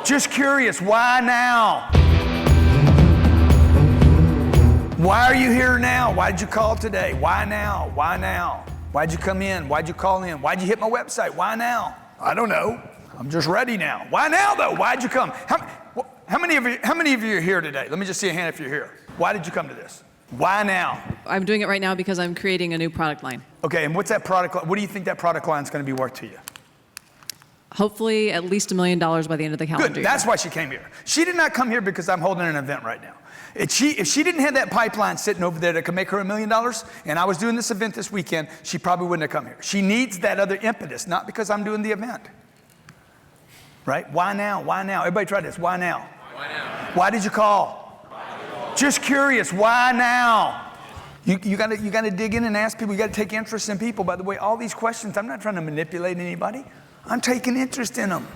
Just curious, why now? Why are you here now? Why did you call today? Why now? Why now? Why'd you come in? Why'd you call in? Why'd you hit my website? Why now? I don't know. I'm just ready now. Why now though? Why'd you come? How many of you are here today? Let me just see a hand if you're here. Why did you come to this? Why now? I'm doing it right now because I'm creating a new product line. Okay, and what's that product line? What do you think that product line is going to be worth to you? Hopefully at least $1 million by the end of the calendar Good, year. that's why she came here. She did not come here because I'm holding an event right now. If she didn't have that pipeline sitting over there that could make her $1 million, and I was doing this event this weekend, she probably wouldn't have come here. She needs that other impetus, not because I'm doing the event. Right? Why now? Why now? Everybody try this. Why now? Why now? Why did you call? Just curious. Why now? You got to dig in and ask people. You got to take interest in people. By the way, all these questions, I'm not trying to manipulate anybody. I'm taking interest in them.